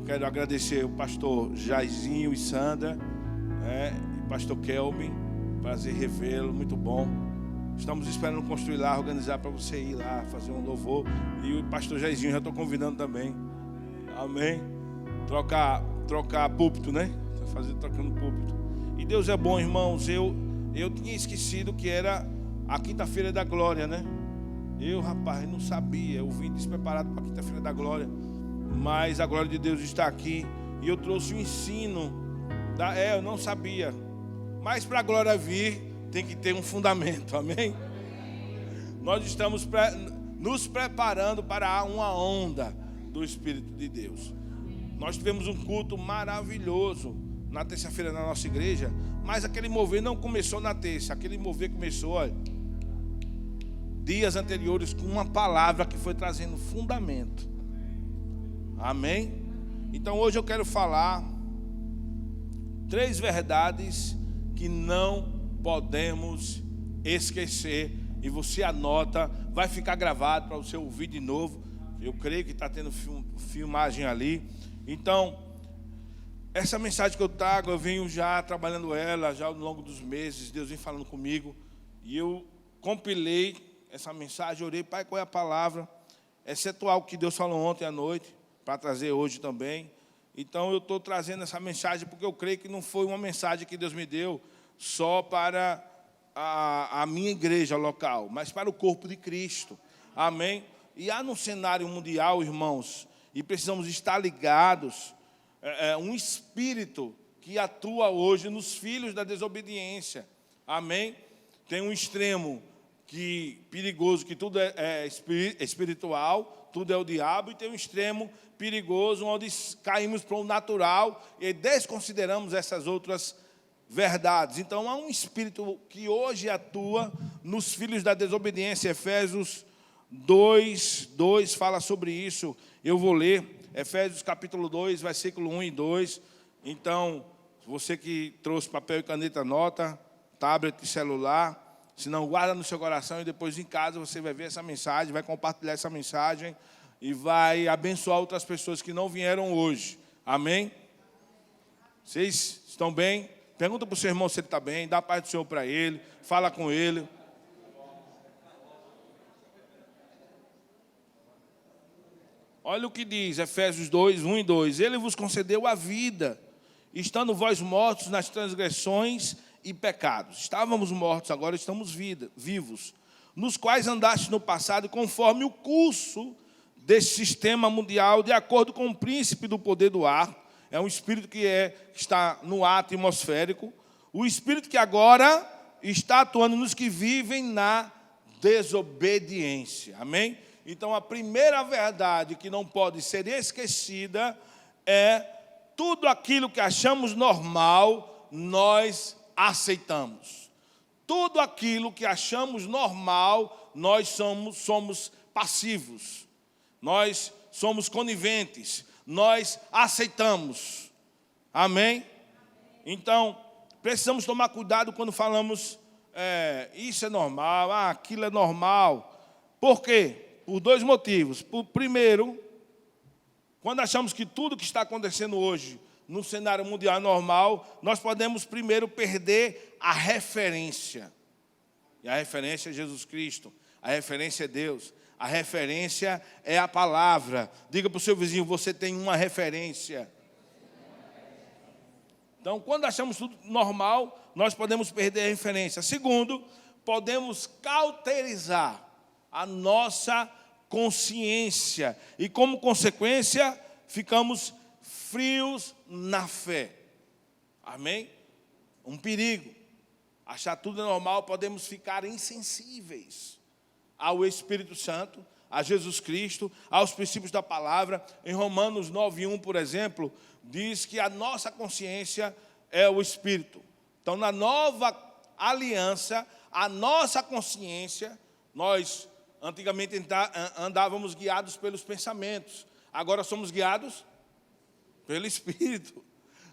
Quero agradecer o pastor Jairzinho e Sandra, e o pastor Kelvin. Prazer revê-lo, muito bom. Estamos esperando construir lá, organizar para você ir lá, fazer um louvor. E o pastor Jairzinho já estou convidando também. Amém. Trocar púlpito, né? Trocando púlpito. E Deus é bom, irmãos. Eu tinha esquecido que era a quinta-feira da glória, né? Rapaz, não sabia. Eu vim despreparado para a quinta-feira da glória. Mas a glória de Deus está aqui. E eu trouxe o ensino. Eu não sabia. Mas para a glória vir, tem que ter um fundamento. Amém? Nós estamos nos preparando para uma onda do Espírito de Deus. Nós tivemos um culto maravilhoso na terça-feira na nossa igreja. Mas aquele mover não começou na terça. Aquele mover começou, dias anteriores, com uma palavra que foi trazendo fundamento. Amém? Então hoje eu quero falar 3 verdades que não podemos esquecer. E você anota, vai ficar gravado para você ouvir de novo. Eu creio que está tendo filmagem ali. Então, essa mensagem que eu trago, eu venho já trabalhando ela já ao longo dos meses. Deus vem falando comigo. E eu compilei essa mensagem, orei, Pai, qual é a palavra? Exceto algo que Deus falou ontem à noite, para trazer hoje também. Então eu estou trazendo essa mensagem porque eu creio que não foi uma mensagem que Deus me deu só para a minha igreja local, mas para o corpo de Cristo. Amém? E há no cenário mundial, irmãos, e precisamos estar ligados, um espírito que atua hoje nos filhos da desobediência. Amém? Tem um extremo perigoso, que tudo é espiritual, tudo é o diabo, e tem um extremo perigoso, onde caímos para o natural e desconsideramos essas outras verdades. Então, há um espírito que hoje atua nos filhos da desobediência. Efésios 2 fala sobre isso. Eu vou ler Efésios capítulo 2, versículo 1 e 2. Então, você que trouxe papel e caneta, anota, tablet e celular. Se não, guarda no seu coração e depois em casa você vai ver essa mensagem, vai compartilhar essa mensagem e vai abençoar outras pessoas que não vieram hoje. Amém? Vocês estão bem? Pergunta para o seu irmão se ele está bem, dá a paz do Senhor para ele, fala com ele. Olha o que diz Efésios 2, 1 e 2. Ele vos concedeu a vida, estando vós mortos nas transgressões e pecados. Estávamos mortos, agora estamos vivos, nos quais andaste no passado conforme o curso desse sistema mundial, de acordo com o príncipe do poder do ar. É um espírito que está no ar atmosférico. O espírito que agora está atuando nos que vivem na desobediência. Amém? Então, a primeira verdade que não pode ser esquecida é: tudo aquilo que achamos normal, nós aceitamos. Tudo aquilo que achamos normal, nós somos passivos. Nós somos coniventes. Nós aceitamos. Amém? Então, precisamos tomar cuidado quando falamos isso é normal, aquilo é normal. Por quê? Por 2 motivos. Primeiro, quando achamos que tudo que está acontecendo hoje no cenário mundial é normal, nós podemos primeiro perder a referência. E a referência é Jesus Cristo. A referência é Deus. A referência é a palavra. Diga para o seu vizinho, você tem uma referência. Então, quando achamos tudo normal, nós podemos perder a referência. Segundo, podemos cauterizar a nossa consciência. E, como consequência, ficamos frios na fé. Amém? Um perigo. Achar tudo normal, podemos ficar insensíveis ao Espírito Santo, a Jesus Cristo, aos princípios da palavra. Em Romanos 9:1, por exemplo, diz que a nossa consciência é o Espírito. Então, na nova aliança, a nossa consciência, nós antigamente andávamos guiados pelos pensamentos, agora somos guiados pelo Espírito.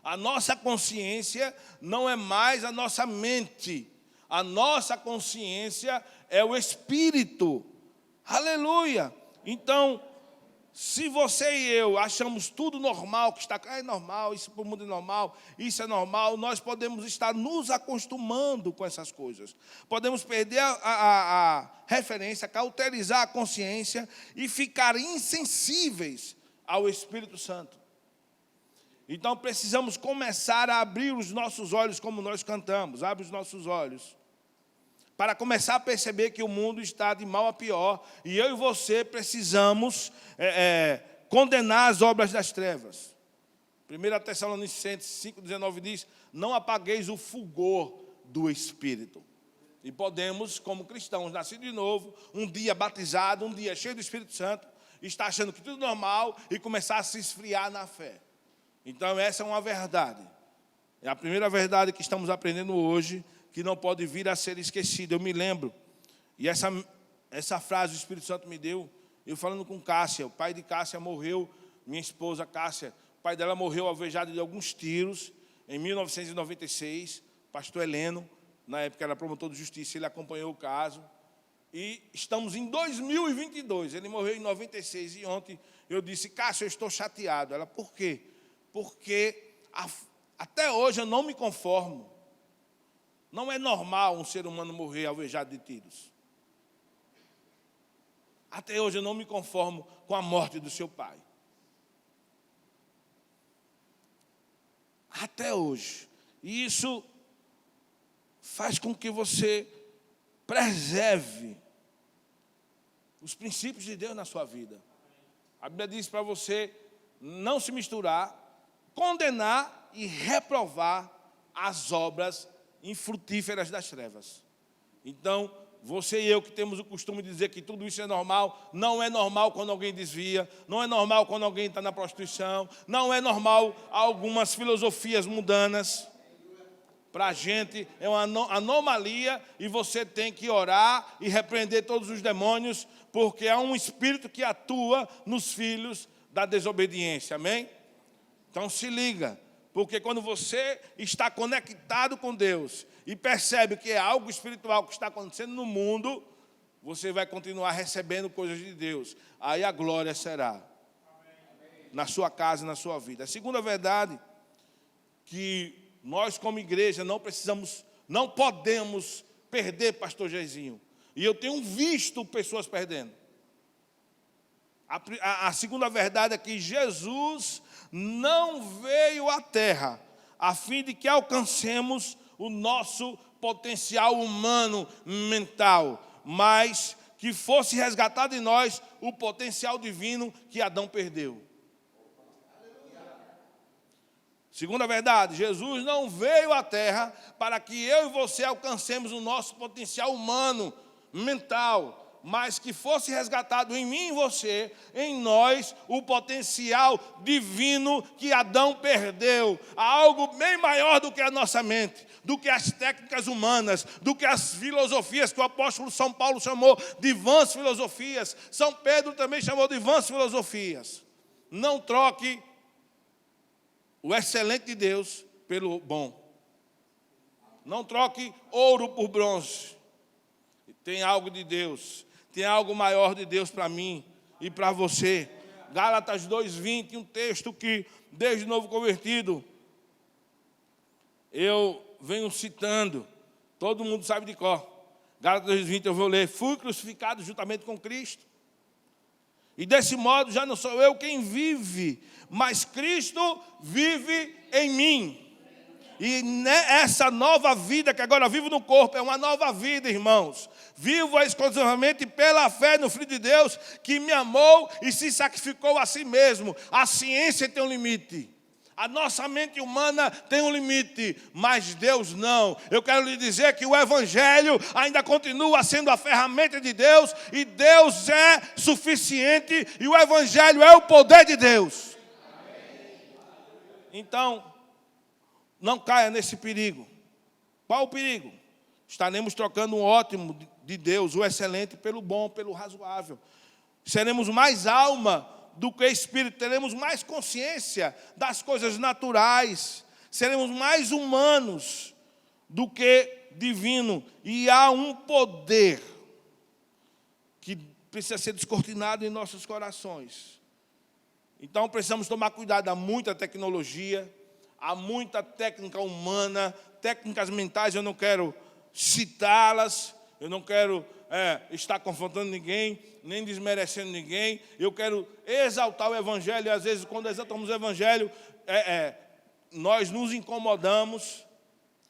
A nossa consciência não é mais a nossa mente. A nossa consciência é o Espírito. Aleluia! Então, Se você e eu achamos tudo normal, que está é normal, isso para o mundo é normal, isso é normal, nós podemos estar nos acostumando com essas coisas. Podemos perder a referência, cauterizar a consciência e ficar insensíveis ao Espírito Santo. Então precisamos começar a abrir os nossos olhos, como nós cantamos, abre os nossos olhos, para começar a perceber que o mundo está de mal a pior, e eu e você precisamos condenar as obras das trevas. 1 Tessalonicenses 5,19 diz, não apagueis o fulgor do Espírito. E podemos, como cristãos, nascidos de novo, um dia batizado, um dia cheio do Espírito Santo, estar achando que tudo é normal e começar a se esfriar na fé. Então essa é uma verdade. É a primeira verdade que estamos aprendendo hoje, que não pode vir a ser esquecido. Eu me lembro, e essa frase o Espírito Santo me deu, eu falando com Cássia, o pai de Cássia morreu, minha esposa Cássia, o pai dela morreu alvejado de alguns tiros, em 1996, pastor Heleno, na época era promotor de justiça, ele acompanhou o caso, e estamos em 2022, ele morreu em 96, e ontem eu disse, Cássia, eu estou chateado. Ela, por quê? Porque até hoje eu não me conformo. Não é normal um ser humano morrer alvejado de tiros. Até hoje eu não me conformo com a morte do seu pai. Até hoje. E isso faz com que você preserve os princípios de Deus na sua vida. A Bíblia diz para você não se misturar, condenar e reprovar as obras infrutíferas das trevas. Então, você e eu que temos o costume de dizer que tudo isso é normal, não é normal quando alguém desvia, não é normal quando alguém está na prostituição, não é normal algumas filosofias mundanas. Para a gente é uma anomalia e você tem que orar e repreender todos os demônios, porque há um espírito que atua nos filhos da desobediência, amém? Então se liga. Porque quando você está conectado com Deus e percebe que é algo espiritual que está acontecendo no mundo, você vai continuar recebendo coisas de Deus. Aí a glória será na sua casa e na sua vida. A segunda verdade, que nós como igreja não podemos perder, pastor Jaizinho. E eu tenho visto pessoas perdendo. A segunda verdade é que Jesus não veio à terra a fim de que alcancemos o nosso potencial humano mental, mas que fosse resgatado em nós o potencial divino que Adão perdeu. Segunda verdade, Jesus não veio à terra para que eu e você alcancemos o nosso potencial humano mental, mas que fosse resgatado em mim e você, em nós, o potencial divino que Adão perdeu. Há algo bem maior do que a nossa mente, do que as técnicas humanas, do que as filosofias que o apóstolo São Paulo chamou de vãs filosofias. São Pedro também chamou de vãs filosofias. Não troque o excelente de Deus pelo bom. Não troque ouro por bronze. Tem algo de Deus. Tem algo maior de Deus para mim e para você. Gálatas 2:20, um texto que, desde novo convertido, eu venho citando. Todo mundo sabe de cor. Gálatas 2:20 eu vou ler. Fui crucificado juntamente com Cristo. E desse modo já não sou eu quem vive, mas Cristo vive em mim. E essa nova vida que agora vivo no corpo é uma nova vida, irmãos. Vivo exclusivamente pela fé no Filho de Deus que me amou e se sacrificou a si mesmo. A ciência tem um limite. A nossa mente humana tem um limite, mas Deus não. Eu quero lhe dizer que o Evangelho ainda continua sendo a ferramenta de Deus e Deus é suficiente e o Evangelho é o poder de Deus. Então, não caia nesse perigo. Qual o perigo? Estaremos trocando um ótimo de Deus, o excelente, pelo bom, pelo razoável. Seremos mais alma do que espírito, teremos mais consciência das coisas naturais, seremos mais humanos do que divino. E há um poder que precisa ser descortinado em nossos corações. Então precisamos tomar cuidado, há muita tecnologia, há muita técnica humana, técnicas mentais, eu não quero citá-las, eu não quero estar confrontando ninguém, nem desmerecendo ninguém, eu quero exaltar o Evangelho, e às vezes quando exaltamos o Evangelho, nós nos incomodamos,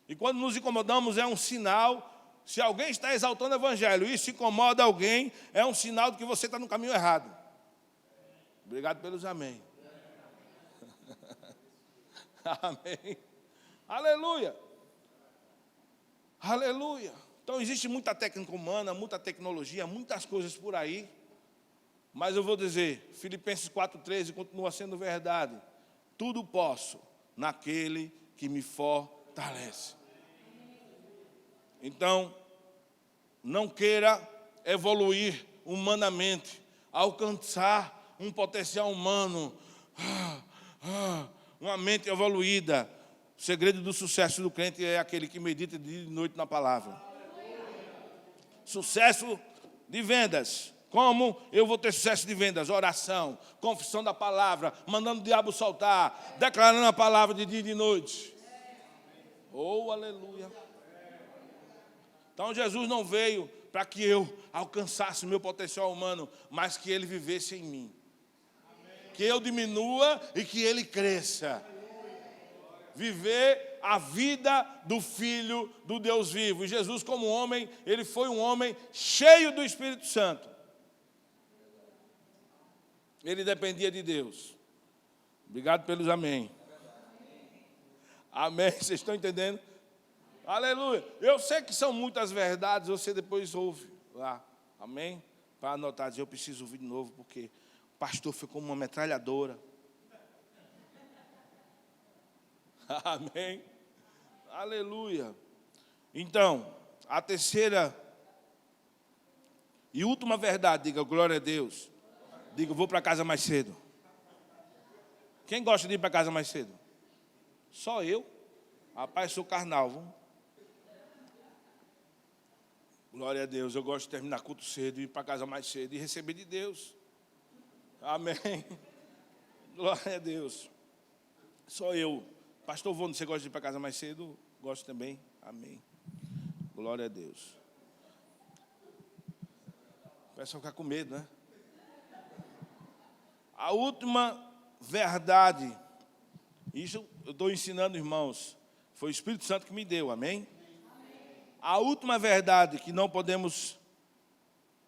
e quando nos incomodamos é um sinal. Se alguém está exaltando o Evangelho e se incomoda alguém, é um sinal de que você está no caminho errado. Obrigado pelos amém. Amém. Aleluia. Aleluia. Então existe muita técnica humana, muita tecnologia, muitas coisas por aí. Mas eu vou dizer, Filipenses 4,13 continua sendo verdade. Tudo posso naquele que me fortalece. Então, não queira evoluir humanamente, alcançar um potencial humano, uma mente evoluída. O segredo do sucesso do crente é aquele que medita de dia e de noite na palavra. Sucesso de vendas. Como eu vou ter sucesso de vendas? Oração, confissão da palavra, mandando o diabo soltar, declarando a palavra de dia e de noite. Oh, aleluia. Então Jesus não veio para que eu alcançasse o meu potencial humano, mas que ele vivesse em mim. Que eu diminua e que ele cresça. Viver a vida do Filho do Deus vivo. E Jesus, como homem, ele foi um homem cheio do Espírito Santo. Ele dependia de Deus. Obrigado pelos amém. Amém, vocês estão entendendo? Aleluia. Eu sei que são muitas verdades, você depois ouve lá. Amém? Para anotar, dizer, eu preciso ouvir de novo, porque o pastor foi como uma metralhadora. Amém? Aleluia. Então, a terceira e última verdade, diga glória a Deus. Diga, vou para casa mais cedo. Quem gosta de ir para casa mais cedo? Só eu. Rapaz, sou carnal, viu? Glória a Deus, eu gosto de terminar culto cedo, ir para casa mais cedo e receber de Deus. Amém. Glória a Deus. Só eu. Pastor Vono, você gosta de ir para casa mais cedo? Gosto também. Amém. Glória a Deus. O pessoal fica com medo, né? A última verdade, isso eu estou ensinando, irmãos, foi o Espírito Santo que me deu, amém? A última verdade que não podemos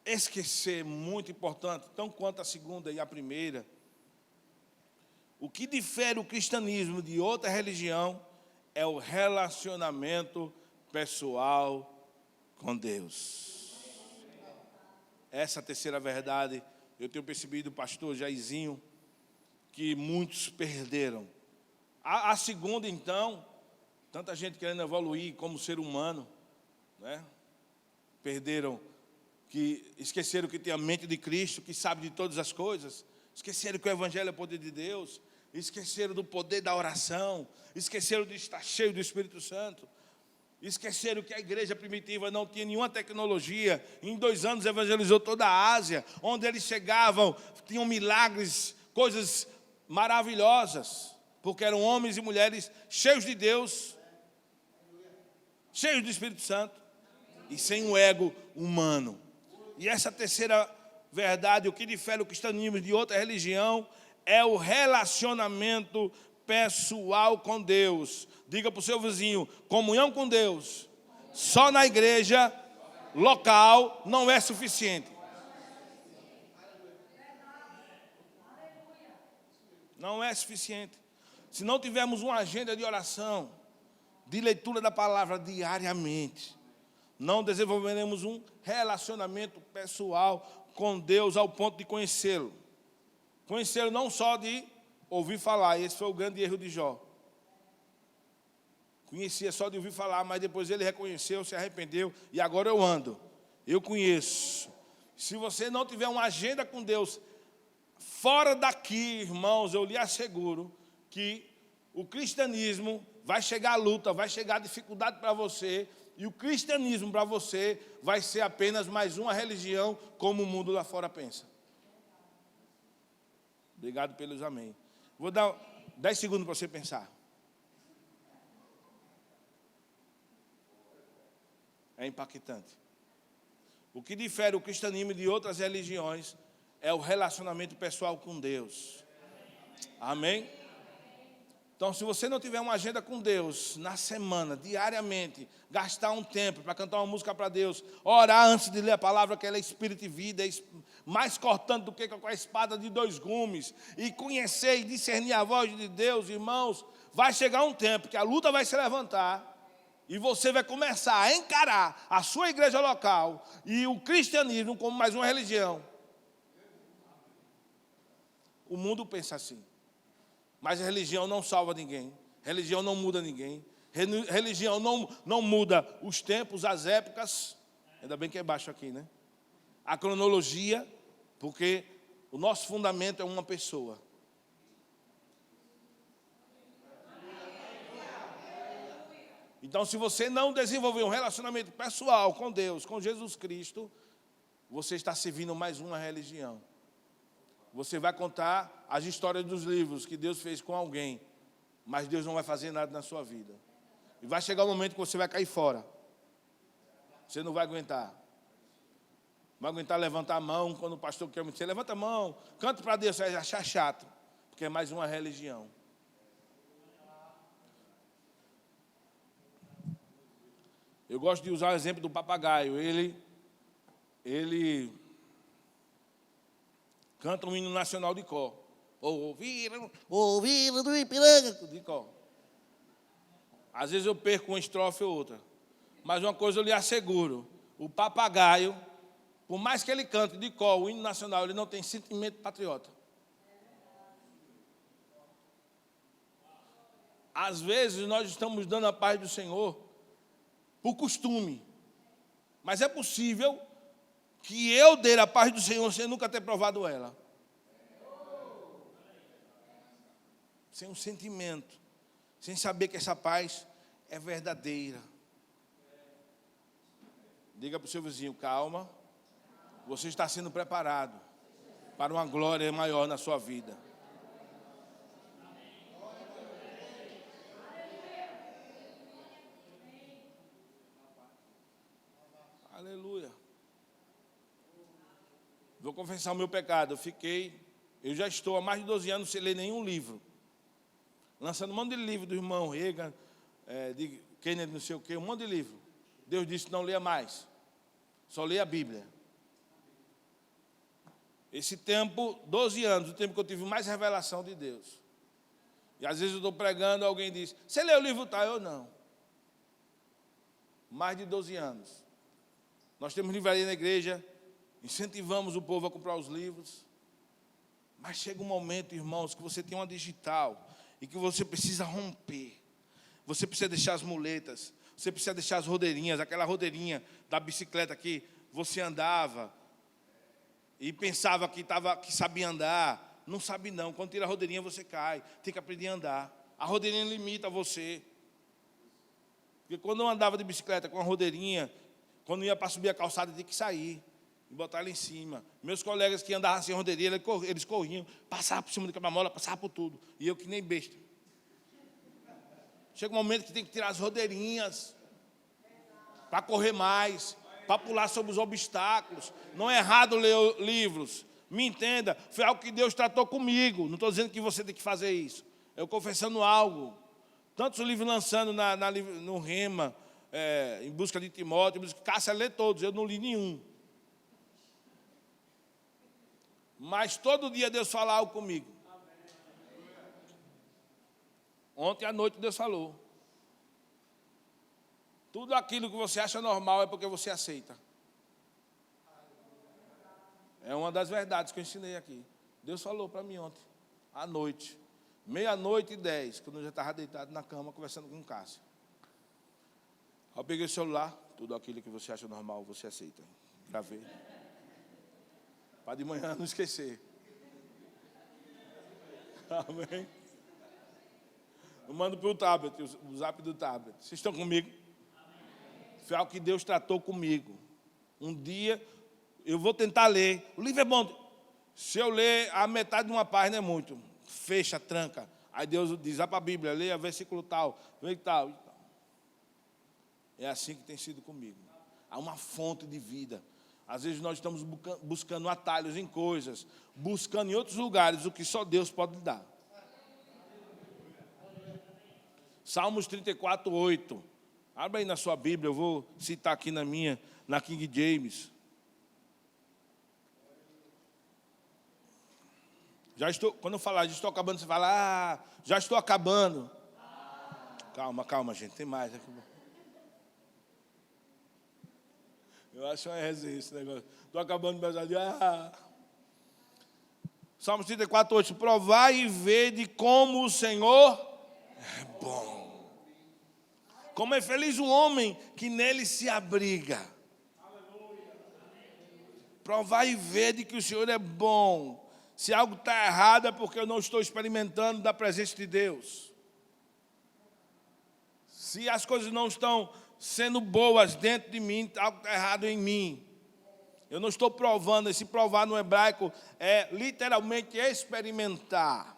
esquecer, muito importante, tão quanto a segunda e a primeira, o que difere o cristianismo de outra religião é o relacionamento pessoal com Deus. Essa terceira verdade, eu tenho percebido, pastor Jairzinho, que muitos perderam. A segunda, então, tanta gente querendo evoluir como ser humano, né? Perderam, que esqueceram que tem a mente de Cristo, que sabe de todas as coisas, esqueceram que o Evangelho é o poder de Deus, esqueceram do poder da oração, esqueceram de estar cheio do Espírito Santo, esqueceram que a igreja primitiva não tinha nenhuma tecnologia. Em 2 anos evangelizou toda a Ásia, onde eles chegavam, tinham milagres, coisas maravilhosas, porque eram homens e mulheres cheios de Deus, cheios do Espírito Santo, e sem o ego humano. E essa terceira verdade, o que difere o cristianismo de outra religião, é o relacionamento pessoal com Deus. Diga para o seu vizinho, comunhão com Deus, só na igreja local não é suficiente. Não é suficiente. Se não tivermos uma agenda de oração, de leitura da palavra diariamente, não desenvolveremos um relacionamento pessoal com Deus ao ponto de conhecê-lo. Conhecê-lo não só de ouvir falar, esse foi o grande erro de Jó. Conhecia só de ouvir falar, mas depois ele reconheceu, se arrependeu, e agora eu ando, eu conheço. Se você não tiver uma agenda com Deus, fora daqui, irmãos, eu lhe asseguro que o cristianismo vai chegar a luta, vai chegar a dificuldade para você, e o cristianismo para você vai ser apenas mais uma religião como o mundo lá fora pensa. Obrigado pelos amém. Vou dar 10 segundos para você pensar. É impactante. O que difere o cristianismo de outras religiões é o relacionamento pessoal com Deus. Amém? Então, se você não tiver uma agenda com Deus, na semana, diariamente, gastar um tempo para cantar uma música para Deus, orar antes de ler a palavra, que ela é espírito e vida, é mais cortante do que com a espada de 2 gumes, e conhecer e discernir a voz de Deus, irmãos, vai chegar um tempo que a luta vai se levantar, e você vai começar a encarar a sua igreja local e o cristianismo como mais uma religião. O mundo pensa assim. Mas a religião não salva ninguém. Religião não muda ninguém. Religião não muda os tempos, as épocas. Ainda bem que é baixo aqui, né? A cronologia, porque o nosso fundamento é uma pessoa. Então, se você não desenvolver um relacionamento pessoal com Deus, com Jesus Cristo, você está servindo mais uma religião. Você vai contar as histórias dos livros que Deus fez com alguém, mas Deus não vai fazer nada na sua vida. E vai chegar o momento que você vai cair fora. Você não vai aguentar. Vai aguentar levantar a mão quando o pastor quer me dizer, levanta a mão, canta para Deus, você vai achar chato, porque é mais uma religião. Eu gosto de usar o exemplo do papagaio. Ele canta um hino nacional de cor. Ouvir do Ipiranga, de cor. Às vezes eu perco uma estrofe ou outra. Mas uma coisa eu lhe asseguro. O papagaio, por mais que ele cante de cor o hino nacional, ele não tem sentimento patriota. Às vezes nós estamos dando a paz do Senhor por costume. Mas é possível que eu dê a paz do Senhor sem nunca ter provado ela. Sem um sentimento. Sem saber que essa paz é verdadeira. Diga para o seu vizinho, calma. Você está sendo preparado para uma glória maior na sua vida. Aleluia. Vou confessar o meu pecado. Eu já estou há mais de 12 anos sem ler nenhum livro. Lançando um monte de livro do irmão Reagan, de Kennedy, não sei o quê, um monte de livro. Deus disse, não leia mais. Só leia a Bíblia. Esse tempo, 12 anos, o tempo que eu tive mais revelação de Deus. E às vezes eu estou pregando, alguém diz, você leu o livro tal? Eu não. Mais de 12 anos. Nós temos livraria na igreja, incentivamos o povo a comprar os livros. Mas chega um momento, irmãos, que você tem uma digital e que você precisa romper. Você precisa deixar as muletas, você precisa deixar as rodeirinhas, aquela rodeirinha da bicicleta que você andava e pensava que sabia andar. Não sabe não, quando tira a rodeirinha você cai, tem que aprender a andar. A rodeirinha limita você. Porque quando eu andava de bicicleta com a rodeirinha, quando ia para subir a calçada, tinha que sair e botar ela em cima. Meus colegas que andavam sem rodeirinha, eles corriam, passavam por cima do quebra-mola, passavam por tudo. E eu que nem besta. Chega um momento que tem que tirar as rodeirinhas para correr mais, para pular sobre os obstáculos. Não é errado ler livros. Me entenda, foi algo que Deus tratou comigo. Não estou dizendo que você tem que fazer isso. Eu confessando algo. Tantos livros lançando no Rema, em busca de Timóteo, Cássia lê todos, eu não li nenhum. Mas todo dia Deus fala algo comigo. Ontem à noite Deus falou. Tudo aquilo que você acha normal é porque você aceita. É uma das verdades que eu ensinei aqui. Deus falou para mim ontem, à noite, 00:10, quando eu já estava deitado na cama, conversando com o Cássio. Eu peguei o celular, tudo aquilo que você acha normal, você aceita. Gravei. Para de manhã não esquecer. Amém? Eu mando para o tablet, o zap do tablet. Vocês estão comigo? Foi algo que Deus tratou comigo. Um dia, eu vou tentar ler. O livro é bom. Se eu ler a metade de uma página é muito. Fecha, tranca. Aí Deus diz, para a Bíblia, leia versículo tal, tal. É assim que tem sido comigo. Há uma fonte de vida. Às vezes nós estamos buscando atalhos em coisas, buscando em outros lugares o que só Deus pode dar. Salmos 34, 8. Abra aí na sua Bíblia, eu vou citar aqui na King James. Quando eu falar, já estou acabando, você fala, já estou acabando. Calma, gente, tem mais aqui. Eu acho uma resenha esse negócio. Estou acabando, mas Salmos 34, 8. Provai e vede como o Senhor é bom. Como é feliz o homem que nele se abriga. Provai e vede que o Senhor é bom. Se algo está errado é porque eu não estou experimentando da presença de Deus. Se as coisas não estão sendo boas dentro de mim, algo está errado em mim. Eu não estou provando. Esse provar no hebraico é literalmente experimentar.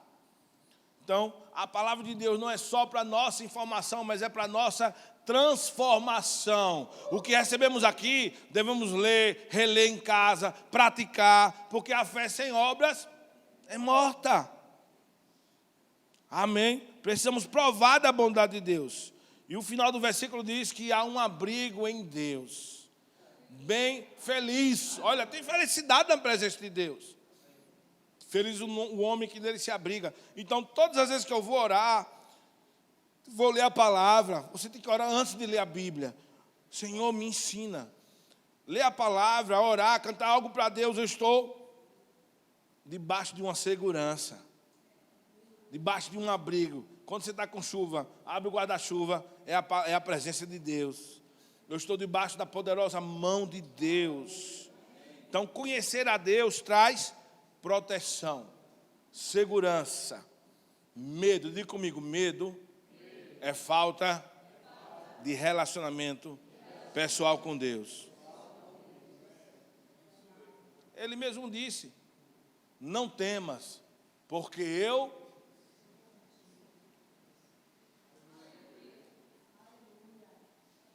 Então, a palavra de Deus não é só para nossa informação, mas é para nossa transformação. O que recebemos aqui, devemos ler, reler em casa, praticar, porque a fé sem obras é morta. Amém? Precisamos provar da bondade de Deus. E o final do versículo diz que há um abrigo em Deus. Bem feliz. Olha, tem felicidade na presença de Deus. Feliz o homem que nele se abriga. Então, todas as vezes que eu vou orar, vou ler a palavra. Você tem que orar antes de ler a Bíblia. Senhor, me ensina. Ler a palavra, orar, cantar algo para Deus. Eu estou debaixo de uma segurança. Debaixo de um abrigo. Quando você está com chuva, abre o guarda-chuva, é a presença de Deus. Eu estou debaixo da poderosa mão de Deus. Então, conhecer a Deus traz proteção, segurança, medo. Diga comigo, medo é falta de relacionamento pessoal com Deus. Ele mesmo disse, não temas, porque eu...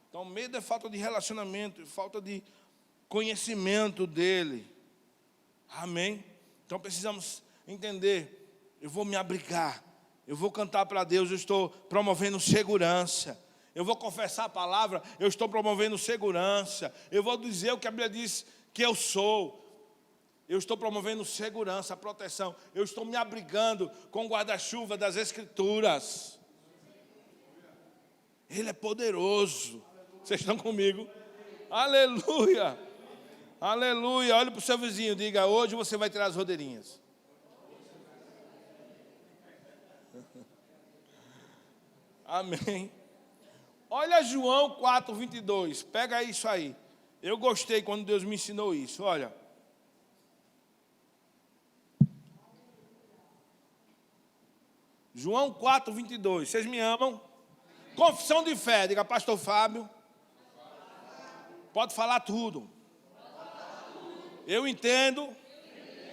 Então, medo é falta de relacionamento, falta de conhecimento dele. Amém? Então, precisamos entender, eu vou me abrigar, eu vou cantar para Deus, eu estou promovendo segurança. Eu vou confessar a palavra, eu estou promovendo segurança. Eu vou dizer o que a Bíblia diz que eu sou. Eu estou promovendo segurança, proteção. Eu estou me abrigando com o guarda-chuva das Escrituras. Ele é poderoso. Vocês estão comigo? Aleluia! Aleluia! Olhe para o seu vizinho, diga, hoje você vai tirar as rodeirinhas. Amém. Olha João 4, 22. Pega isso aí. Eu gostei quando Deus me ensinou isso. Olha. João 4, 22. Vocês me amam? Confissão de fé. Diga, pastor Fábio. Pode falar tudo. Eu entendo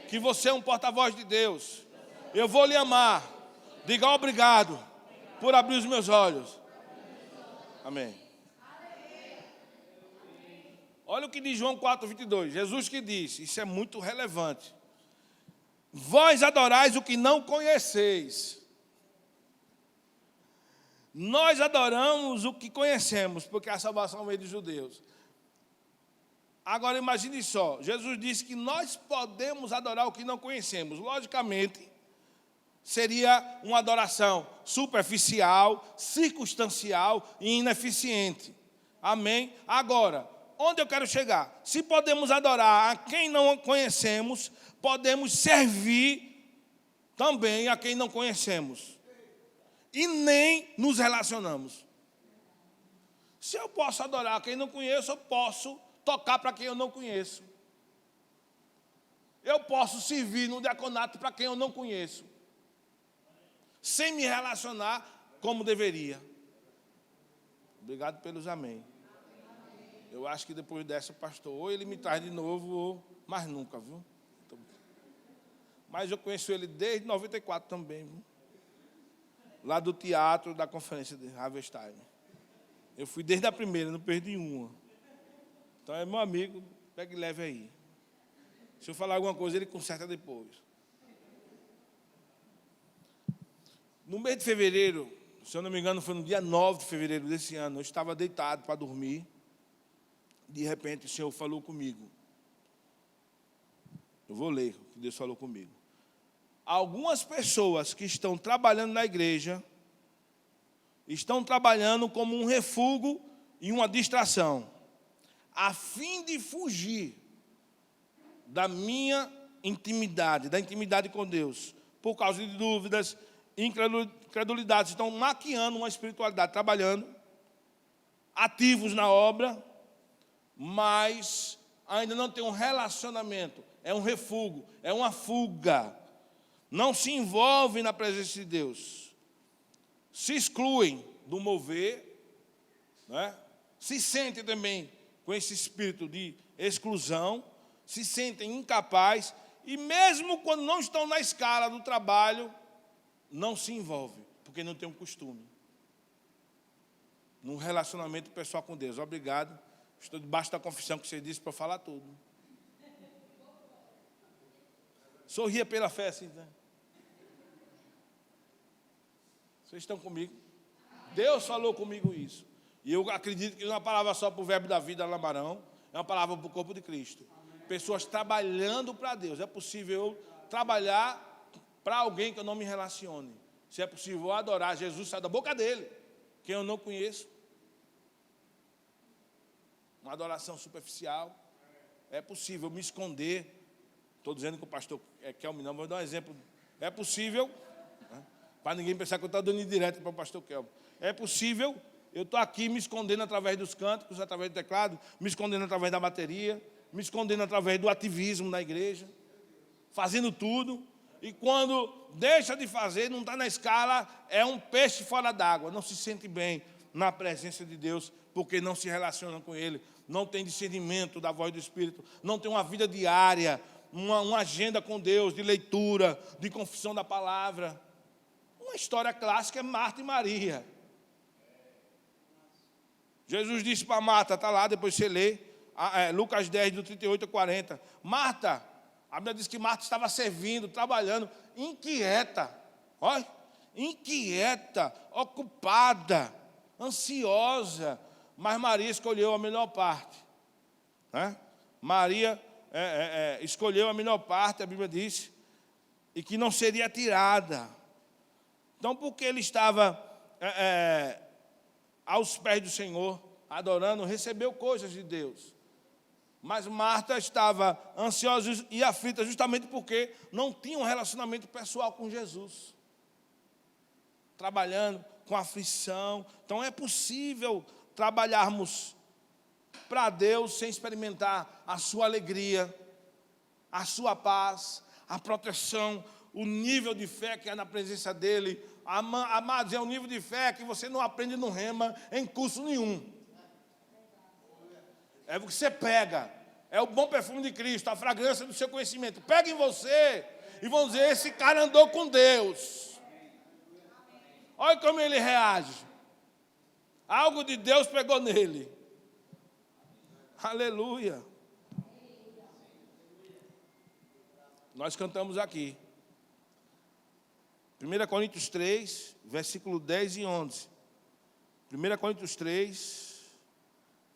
que você é um porta-voz de Deus. Eu vou lhe amar. Diga obrigado por abrir os meus olhos. Amém. Olha o que diz João 4, 22. Jesus que disse, isso é muito relevante. Vós adorais o que não conheceis. Nós adoramos o que conhecemos, porque a salvação veio dos judeus. Agora imagine só, Jesus disse que nós podemos adorar o que não conhecemos. Logicamente, seria uma adoração superficial, circunstancial e ineficiente. Amém? Agora, onde eu quero chegar? Se podemos adorar a quem não conhecemos, podemos servir também a quem não conhecemos. E nem nos relacionamos. Se eu posso adorar a quem não conheço, eu posso tocar para quem eu não conheço. Eu posso servir no diaconato para quem eu não conheço. Sem me relacionar como deveria. Obrigado pelos amém. Eu acho que depois dessa, pastor, ou ele me traz de novo, ou mais nunca, viu? Mas eu conheço ele desde 94 também, viu? Lá do teatro da conferência de Harvest Time. Eu fui desde a primeira, não perdi uma. Então é meu amigo, pega e leve aí. Se eu falar alguma coisa, ele conserta depois. No mês de fevereiro, se eu não me engano, foi no dia 9 de fevereiro desse ano, eu estava deitado para dormir. De repente, o Senhor falou comigo. Eu vou ler o que Deus falou comigo. Algumas pessoas que estão trabalhando na igreja estão trabalhando como um refúgio e uma distração, a fim de fugir da minha intimidade, da intimidade com Deus, por causa de dúvidas, incredulidades. Estão maquiando uma espiritualidade, trabalhando, ativos na obra, mas ainda não tem um relacionamento, é um refúgio, é uma fuga. Não se envolvem na presença de Deus, se excluem do mover, né? Se sentem também com esse espírito de exclusão, se sentem incapazes, e mesmo quando não estão na escala do trabalho, não se envolvem, porque não tem um costume. Num relacionamento pessoal com Deus. Obrigado. Estou debaixo da confissão que você disse para falar tudo. Sorria pela fé, assim, né? Vocês estão comigo? Deus falou comigo isso. E eu acredito que não é uma palavra só para o verbo da vida, Lamarão. É uma palavra para o corpo de Cristo. Pessoas trabalhando para Deus. É possível eu trabalhar para alguém que eu não me relacione. Se é possível eu adorar, Jesus sai da boca dele, quem eu não conheço. Uma adoração superficial. É possível me esconder. Estou dizendo que o pastor Kelme não, vou dar um exemplo. É possível, né, para ninguém pensar que eu estou dando direto para o pastor Kelme. É possível, eu estou aqui me escondendo através dos cânticos, através do teclado, me escondendo através da bateria, me escondendo através do ativismo na igreja, fazendo tudo. E quando deixa de fazer, não está na escala, é um peixe fora d'água. Não se sente bem na presença de Deus, porque não se relaciona com Ele, não tem discernimento da voz do Espírito, não tem uma vida diária, uma agenda com Deus, de leitura, de confissão da palavra. Uma história clássica é Marta e Maria. Jesus disse para Marta, está lá, depois você lê, Lucas 10, do 38 a 40. Marta, a Bíblia diz que Marta estava servindo, trabalhando, inquieta, olha, inquieta, ocupada, ansiosa, mas Maria escolheu a melhor parte, né? Maria escolheu a melhor parte, a Bíblia diz, e que não seria tirada. Então, porque ele estava aos pés do Senhor, adorando, recebeu coisas de Deus. Mas Marta estava ansiosa e aflita justamente porque não tinha um relacionamento pessoal com Jesus. Trabalhando com aflição. Então é possível trabalharmos para Deus sem experimentar a sua alegria, a sua paz, a proteção, o nível de fé que é na presença dEle. Amados, é um nível de fé que você não aprende no Rema em curso nenhum. É o que você pega. É o bom perfume de Cristo, a fragrância do seu conhecimento. Pega em você e vão dizer, esse cara andou com Deus. Olha como ele reage. Algo de Deus pegou nele. Aleluia. Nós cantamos aqui. 1 Coríntios 3, versículo 10 e 11. 1 Coríntios 3,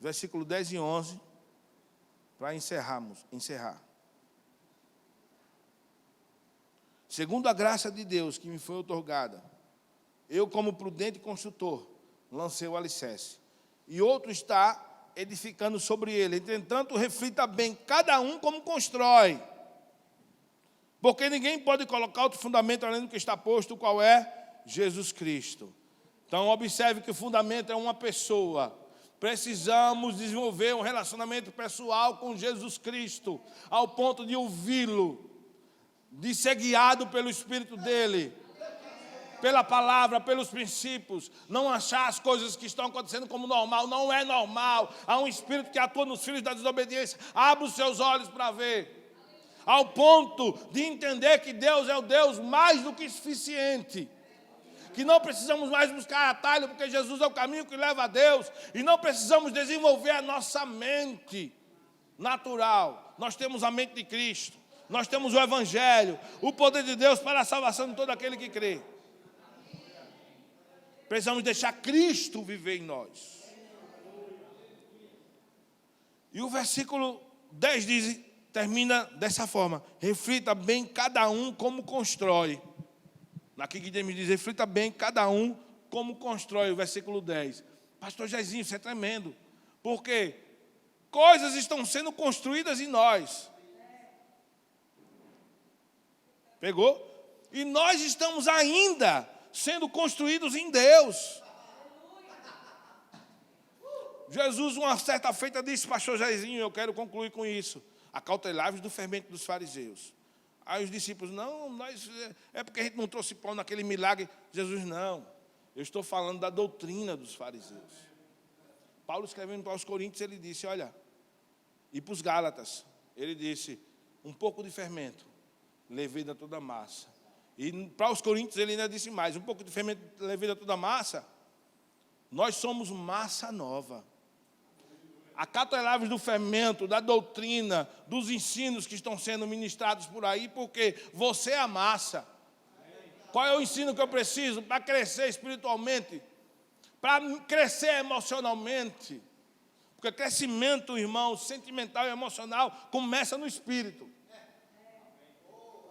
versículo 10 e 11, para encerrar. Segundo a graça de Deus que me foi outorgada, eu, como prudente construtor, lancei o alicerce, e outro está edificando sobre ele. Entretanto, reflita bem, cada um como constrói, porque ninguém pode colocar outro fundamento além do que está posto, qual é? Jesus Cristo. Então, observe que o fundamento é uma pessoa. Precisamos desenvolver um relacionamento pessoal com Jesus Cristo, ao ponto de ouvi-lo, de ser guiado pelo Espírito dEle, pela palavra, pelos princípios, não achar as coisas que estão acontecendo como normal. Não é normal. Há um Espírito que atua nos filhos da desobediência. Abra os seus olhos para ver. ao ponto de entender que Deus é o Deus mais do que suficiente. Que não precisamos mais buscar atalho, porque Jesus é o caminho que leva a Deus. E não precisamos desenvolver a nossa mente natural. Nós temos a mente de Cristo. Nós temos o Evangelho, o poder de Deus para a salvação de todo aquele que crê. Precisamos deixar Cristo viver em nós. E o versículo 10 termina dessa forma: reflita bem cada um como constrói. Aqui Guilherme diz: reflita bem cada um como constrói. O versículo 10. Pastor Jairzinho, isso é tremendo. Porque coisas estão sendo construídas em nós. Pegou? E nós estamos ainda sendo construídos em Deus. Jesus, uma certa feita, disse: pastor Jairzinho, eu quero concluir com isso: acautelai-vos do fermento dos fariseus. Aí os discípulos: não, é porque a gente não trouxe pão naquele milagre. Jesus: não, eu estou falando da doutrina dos fariseus. Paulo, escrevendo para os Coríntios, ele disse: olha, e para os Gálatas, ele disse: um pouco de fermento, leveda toda a massa. E para os Coríntios ele ainda disse mais: um pouco de fermento, leveda toda a massa. Nós somos massa nova. Acautelai-vos do fermento, da doutrina, dos ensinos que estão sendo ministrados por aí, porque você é a massa. Qual é o ensino que eu preciso para crescer espiritualmente? Para crescer emocionalmente? Porque crescimento, irmão, sentimental e emocional começa no espírito.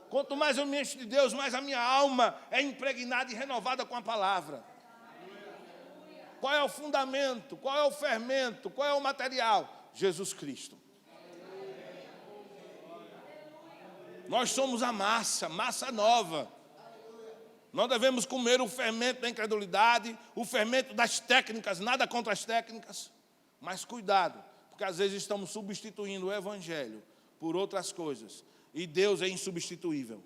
Quanto mais eu me encho de Deus, mais a minha alma é impregnada e renovada com a palavra. Qual é o fundamento? Qual é o fermento? Qual é o material? Jesus Cristo. Nós somos a massa nova. Não devemos comer o fermento da incredulidade, o fermento das técnicas, nada contra as técnicas. Mas cuidado, porque às vezes estamos substituindo o Evangelho por outras coisas. E Deus é insubstituível.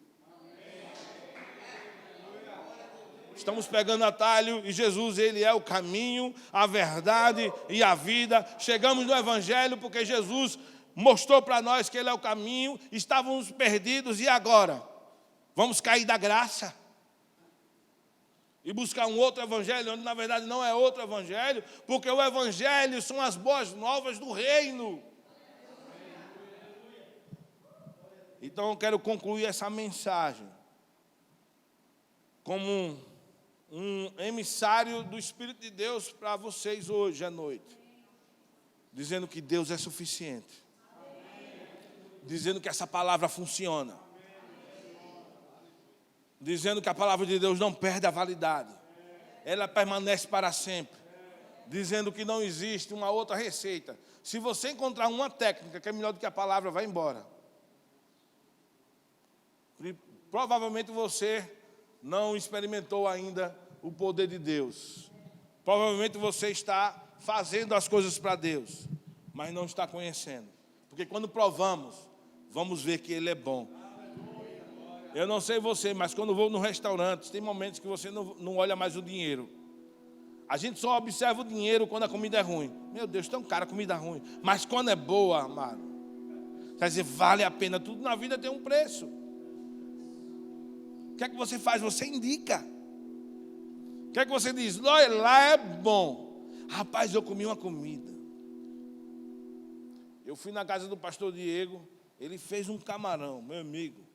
Estamos pegando atalho e Jesus, Ele é o caminho, a verdade e a vida. Chegamos no Evangelho porque Jesus mostrou para nós que Ele é o caminho. Estávamos perdidos e agora? Vamos cair da graça e buscar um outro Evangelho, onde na verdade não é outro Evangelho, porque o Evangelho são as boas novas do reino. Então eu quero concluir essa mensagem como um emissário do Espírito de Deus para vocês hoje à noite, dizendo que Deus é suficiente, dizendo que essa palavra funciona, dizendo que a palavra de Deus não perde a validade, ela permanece para sempre, dizendo que não existe uma outra receita. Se você encontrar uma técnica que é melhor do que a palavra, vai embora. Provavelmente você não experimentou ainda o poder de Deus. Provavelmente você está fazendo as coisas para Deus, mas não está conhecendo. Porque quando provamos, vamos ver que Ele é bom. Eu não sei você, mas quando vou no restaurante, tem momentos que você não olha mais o dinheiro. A gente só observa o dinheiro quando a comida é ruim. Meu Deus, tão cara a comida ruim. Mas quando é boa, amado, quer dizer, vale a pena. Tudo na vida tem um preço. O que é que você faz? Você indica. O que é que você diz? Olha, lá é bom. Rapaz, eu comi uma comida. Eu fui na casa do pastor Diego. Ele fez um camarão, meu amigo.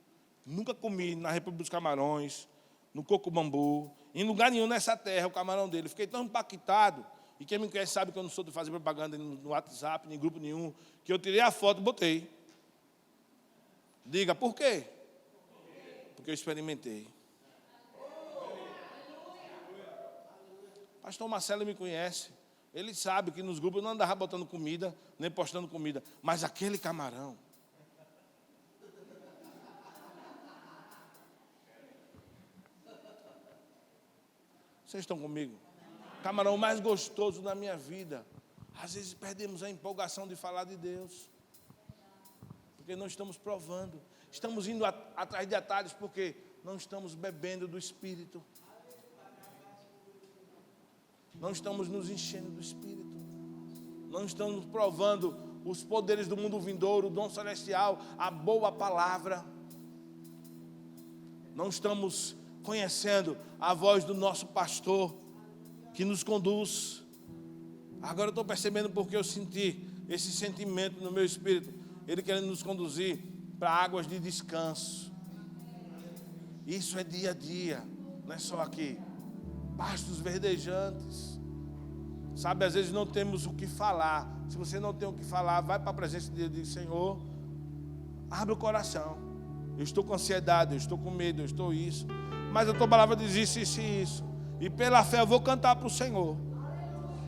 Nunca comi na República dos Camarões, no Coco Bambu, em lugar nenhum nessa terra, o camarão dele. Fiquei tão impactado. E quem me conhece sabe que eu não sou de fazer propaganda no WhatsApp, nem em grupo nenhum, que eu tirei a foto e botei. Diga, por quê? Porque eu experimentei. Pastor Marcelo me conhece. Ele sabe que nos grupos eu não andava botando comida, nem postando comida. Mas aquele camarão. Vocês estão comigo? Camarão mais gostoso da minha vida. Às vezes perdemos a empolgação de falar de Deus. Porque não estamos provando. Estamos indo atrás de atalhos porque não estamos bebendo do Espírito. Não estamos nos enchendo do Espírito. Não estamos provando os poderes do mundo vindouro, o dom celestial, a boa palavra. Não estamos conhecendo a voz do nosso pastor que nos conduz. Agora eu estou percebendo porque eu senti esse sentimento no meu espírito. Ele querendo nos conduzir para águas de descanso. Isso é dia a dia, não é só aqui. Pastos verdejantes. Sabe, às vezes não temos o que falar. Se você não tem o que falar, vai para a presença de Deus e diz: Senhor, abre o coração. Eu estou com ansiedade, eu estou com medo, eu estou isso. Mas a tua palavra diz isso, isso e isso. E pela fé eu vou cantar para o Senhor.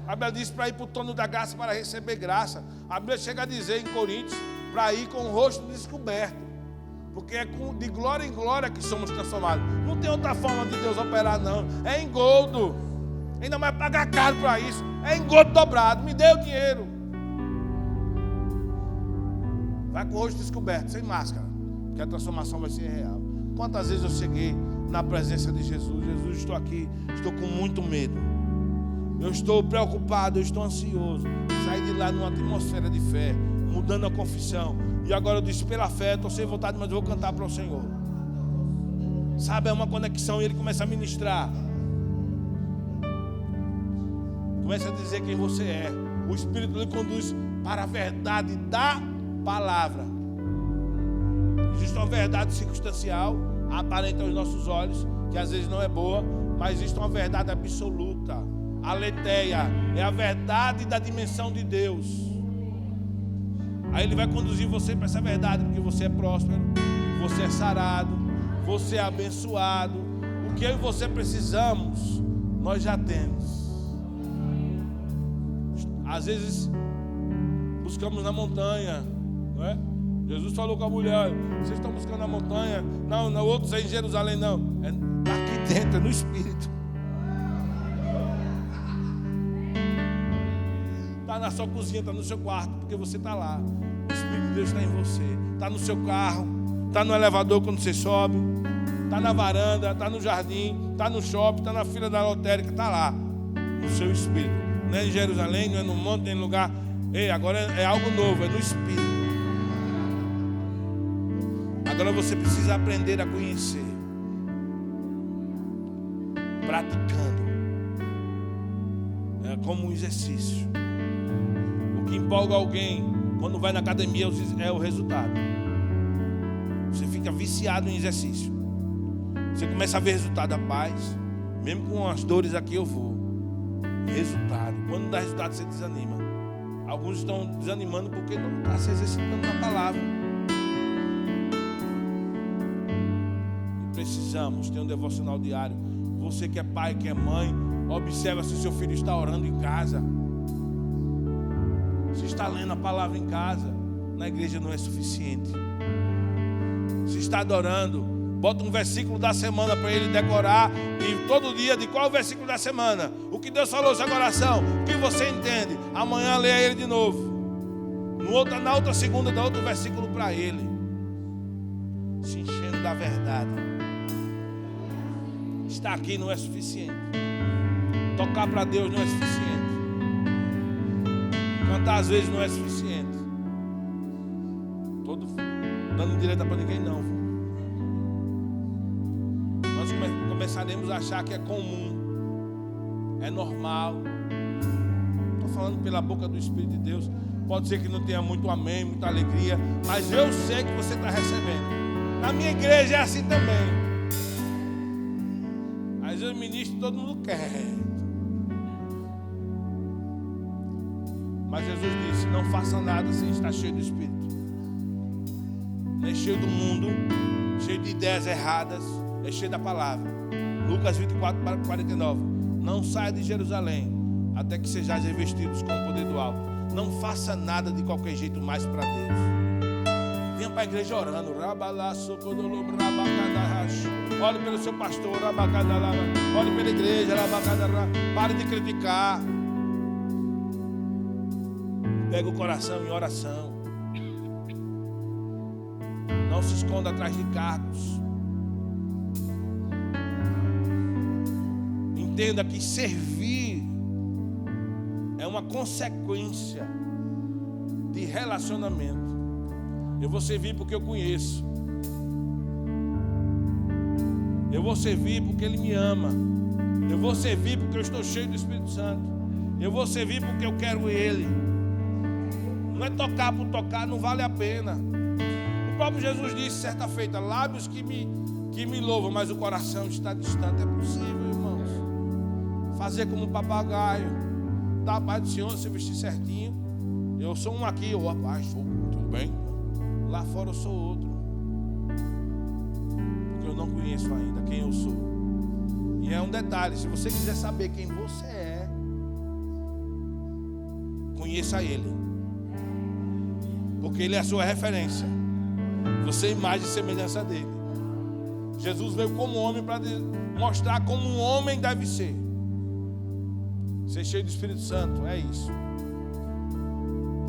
A Bíblia diz para ir para o trono da graça para receber graça. A Bíblia chega a dizer em Coríntios para ir com o rosto descoberto. Porque é de glória em glória que somos transformados. Não tem outra forma de Deus operar, não. É em engodo. Ainda mais pagar caro para isso. É engodo dobrado. Me dê o dinheiro. Vai com o rosto descoberto, sem máscara. Porque a transformação vai ser real. Quantas vezes eu cheguei na presença de Jesus? Jesus, estou aqui, estou com muito medo. Eu estou preocupado, eu estou ansioso. Saí de lá numa atmosfera de fé, mudando a confissão. E agora eu disse: pela fé, estou sem vontade, mas eu vou cantar para o Senhor. Sabe, é uma conexão e ele começa a ministrar. Começa a dizer quem você é. O Espírito lhe conduz para a verdade da palavra. Existe uma verdade circunstancial, aparente aos nossos olhos, que às vezes não é boa, mas existe uma verdade absoluta. A aletheia é a verdade da dimensão de Deus. Aí ele vai conduzir você para essa verdade, porque você é próspero, você é sarado, você é abençoado. O que eu e você precisamos, nós já temos. Às vezes buscamos na montanha, não é? Jesus falou com a mulher: vocês estão buscando na montanha? Não, outros é em Jerusalém, não. É aqui dentro, é no Espírito. Está na sua cozinha, está no seu quarto, porque você está lá. O Espírito de Deus está em você. Está no seu carro, está no elevador quando você sobe, está na varanda, está no jardim, está no shopping, está na fila da lotérica, está lá, no seu Espírito. Não é em Jerusalém, não é no monte, nem em lugar. Ei, agora é algo novo, é no Espírito. Agora você precisa aprender a conhecer, praticando. É como um exercício. O que empolga alguém quando vai na academia é o resultado. Você fica viciado em exercício. Você começa a ver resultado. Rapaz, mesmo com as dores aqui eu vou. Resultado. Quando não dá resultado, você desanima. Alguns estão desanimando porque não está se exercitando na palavra. Precisamos ter um devocional diário. Você que é pai, que é mãe, observa se o seu filho está orando em casa, se está lendo a palavra em casa. Na igreja não é suficiente. Se está adorando, bota um versículo da semana para ele decorar. E todo dia, de qual é o versículo da semana? O que Deus falou no seu coração? O que você entende? Amanhã leia ele de novo. Na outra segunda, dá outro versículo para ele. Se enchendo da verdade. Estar aqui não é suficiente. Tocar para Deus não é suficiente. Cantar às vezes não é suficiente. Todo dando direta para ninguém, não. Nós começaremos a achar que é comum, é normal. Estou falando pela boca do Espírito de Deus. Pode ser que não tenha muito amém, muita alegria, mas eu sei que você está recebendo. Na minha igreja é assim também. Mas eu ministro, todo mundo quer. Mas Jesus disse: não faça nada sem estar cheio do Espírito. Não é cheio do mundo, cheio de ideias erradas, é cheio da palavra. Lucas 24:49. Não saia de Jerusalém até que sejais revestidos com o poder do alto. Não faça nada de qualquer jeito mais para Deus. Venha para a igreja orando. Olhe pelo seu pastor. Olhe pela igreja. Pare de criticar. Pega o coração em oração. Não se esconda atrás de cargos. Entenda que servir é uma consequência de relacionamento. Eu vou servir porque eu conheço. Eu vou servir porque Ele me ama. Eu vou servir porque eu estou cheio do Espírito Santo. Eu vou servir porque eu quero Ele. Não é tocar por tocar, não vale a pena. O próprio Jesus disse certa feita: lábios que me louvam, mas o coração está distante. É possível, irmãos, fazer como um papagaio, dar a paz do Senhor, se vestir certinho. Eu sou um aqui, eu rapaz, sou tudo bem. Lá fora eu sou outro, porque eu não conheço ainda quem eu sou. E é um detalhe: se você quiser saber quem você é, conheça Ele, porque Ele é a sua referência. Você é imagem e semelhança dele. Jesus veio como homem para mostrar como um homem deve ser. Ser cheio do Espírito Santo, é isso.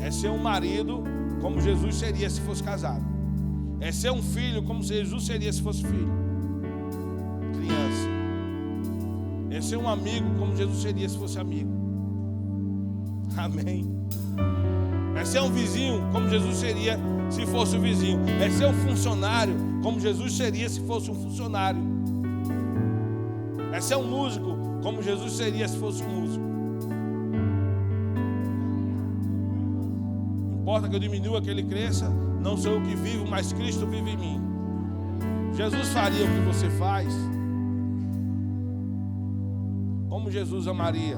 É ser um marido como Jesus seria se fosse casado. É ser um filho como Jesus seria se fosse filho, criança. É ser um amigo como Jesus seria se fosse amigo. Amém. É ser um vizinho como Jesus seria se fosse o vizinho. É ser um funcionário como Jesus seria se fosse um funcionário. É ser um músico como Jesus seria se fosse um músico. Importa que eu diminua, que Ele cresça. Não sou eu que vivo, mas Cristo vive em mim. Jesus faria o que você faz. Como Jesus amaria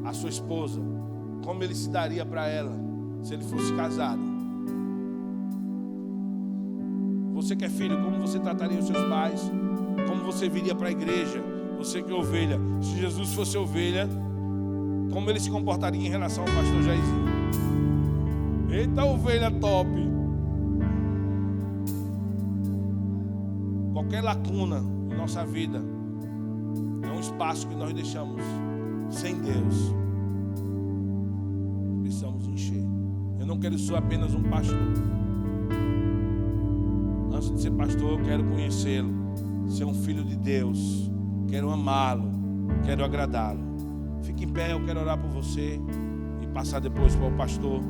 a sua esposa, como Ele se daria para ela se Ele fosse casado. Você que é filho, como você trataria os seus pais? Como você viria para a igreja? Você que é ovelha, se Jesus fosse ovelha, como Ele se comportaria em relação ao pastor Jairzinho? Eita, ovelha top! Qualquer lacuna em nossa vida é um espaço que nós deixamos sem Deus. Precisamos encher. Eu não quero ser apenas um pastor. Antes de ser pastor, eu quero conhecê-lo, ser um filho de Deus. Quero amá-lo, quero agradá-lo. Fique em pé, eu quero orar por você e passar depois para o pastor.